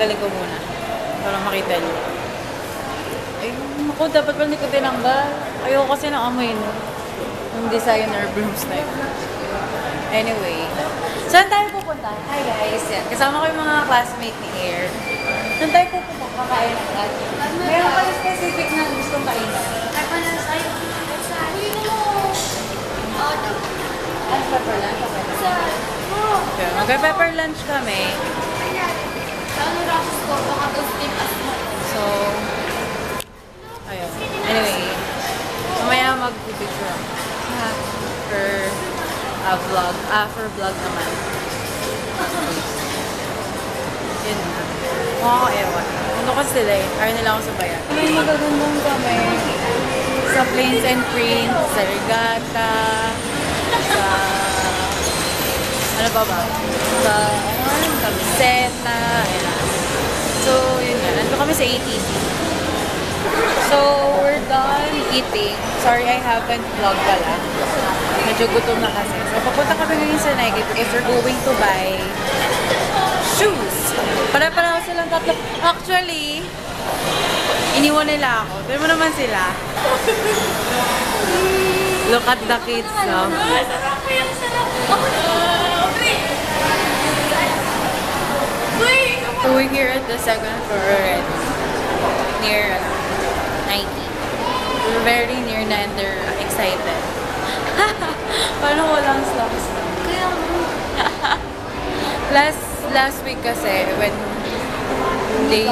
Tanggalin ko muna. Para makita nyo. Ay, ako, dapat pala hindi ko tinanggal. Ayoko kasi ng amoy, no? Yung designer brooms na yun. Anyway. Saan tayo pupunta? Hi guys. Yan. Kasama ko yung mga classmate ni Air. Saan tayo pupunta? Kakain agad. Meron pa specific na gustong kainan. Ano pepper lunch? Okay. Mag-pepper lunch kami. So, ayun. Anyway, mamaya mag-picture for vlog. For vlog naman. Yun na. Makaka-ewan. Ano kasi sila eh. Ayaw nila ako sabayan. May magagandang kami sa Plains and Prince, sa Regatta, sa ano ba? Sa Camiseta, ayan. So, yun nga. Nandito kami sa ATC. So, we're done eating. Sorry, I haven't vlogged pala. Medyo gutom na kasi. So, papunta kami ngayon sa Nike because we're going to buy shoes. Para-para silang tatlo. Actually, iniwan nila ako. Pero mo naman sila. Look at the kids, no? So we're here at the second floor already. Near Nike. We're very near na and they're excited. Paano walang slots na? Last week kasi when they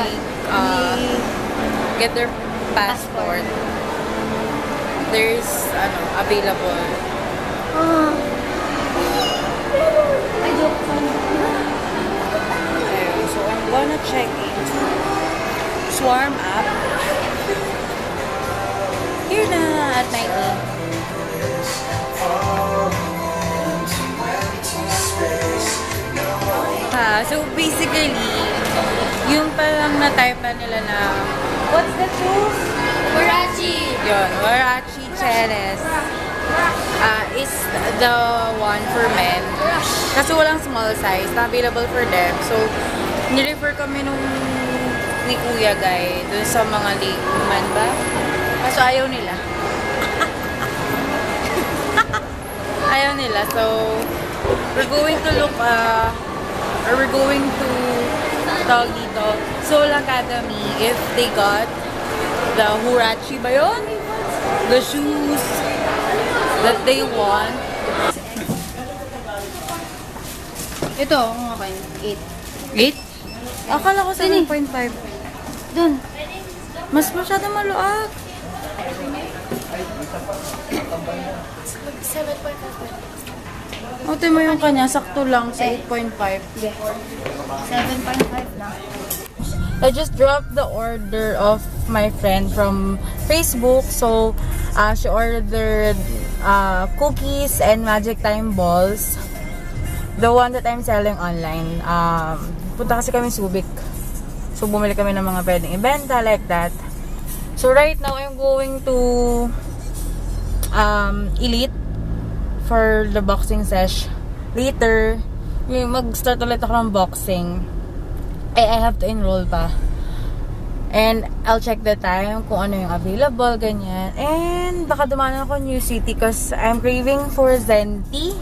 get their passport, there's available. I joke. So I'm gonna check in. Swarm up. Here na at 19. So basically, yung parang na-type na nila na what's the shoes? Warachi. Yun, Warachi Cheres. Is the one for men. Kasi walang small size na available for them. So, nirefer kami ni Kuya Guy dun sa mga layman ba? Kaso ayaw nila. Ayaw nila. So, we're going to look, or we're going to tawag dito, Soul Academy if they got the Huarachi ba yun? The shoes that they want. Ito, kung okay. 8? Akala ko 7.5. Dun. Mas masyadong maluag. 7.5. Ote mo yung kanya, sakto lang sa 8.5. 7.5 lang. I just dropped the order of my friend from Facebook. So, she ordered cookies and Magic Time balls. The one that I'm selling online. Punta kasi kami Subic. So, bumili kami ng mga pwedeng ibenta like that. So, right now, I'm going to Elite for the boxing sesh. Later, mag-start ulit ako ng boxing. I have to enroll pa. And I'll check the time kung ano yung available, ganyan. And baka dumanan ako New City because I'm craving for Zenti.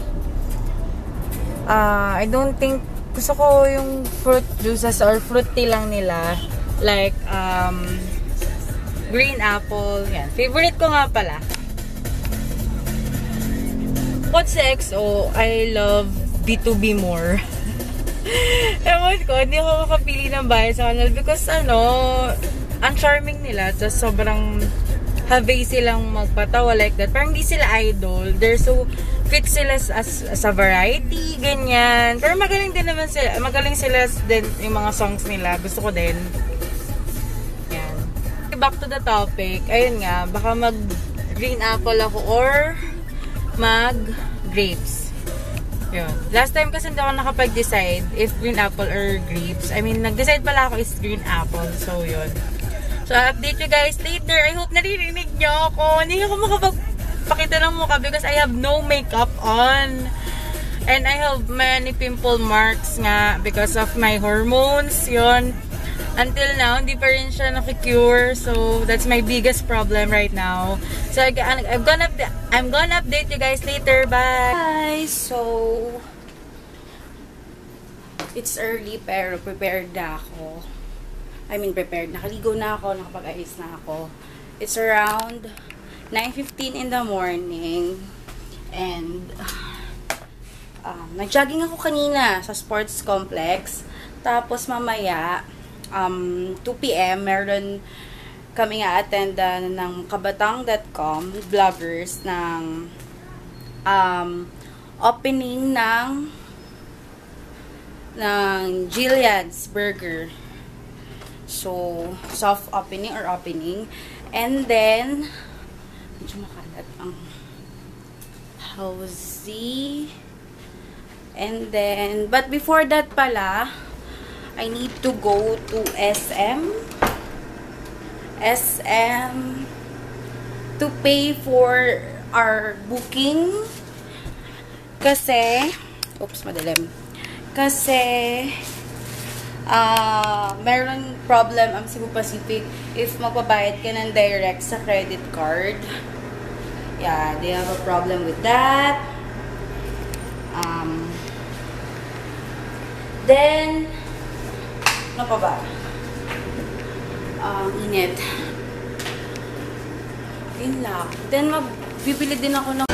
I don't think, gusto ko yung fruit juices or fruit tea lang nila. Like, green apple. Yan. Favorite ko nga pala. Bukod sa XO, I love B2B more. Ewan ko, hindi ako makapili ng bahay sa kanal because ang charming nila. Tapos sobrang have silang magpatawa like that. Parang hindi sila idol. They're so fit sila as a variety, ganyan. Pero magaling din naman sila. Magaling sila din yung mga songs nila. Gusto ko din. Yan. Back to the topic. Ayun nga, baka mag green apple ako or mag grapes. Yun. Last time kasi hindi ako nakapag-decide if green apple or grapes. I mean, nag-decide pala ako is green apple. So, yun. So, I'll update you guys later. I hope naririnig nyo ako. Hindi ako makapagpakita ng mukha because I have no makeup on. And I have many pimple marks nga because of my hormones. Yun. until now, hindi pa rin siya nakikure. So, that's my biggest problem right now. So, I'm gonna update you guys later. Bye! So, it's early pero prepared na ako. Prepared. Nakaligo na ako, nakapag-ayos na ako. It's around 9:15 in the morning. And, nag-jogging ako kanina sa sports complex. Tapos mamaya, 2 p.m. meron kami nga attend ng kabatang.com vloggers ng opening ng Jillian's Burger. So, soft opening or opening. And then, medyo makalat ang Housie. And then, but before that pala, I need to go to SM to pay for our booking. Kasi, oops, madilim. Kasi, meron problem ang Cebu Pacific if magbabayad ka ng direct sa credit card. Yeah, they have a problem with that. Then, ano pa ba? Init. Yun lang. Then, bibili din ako ng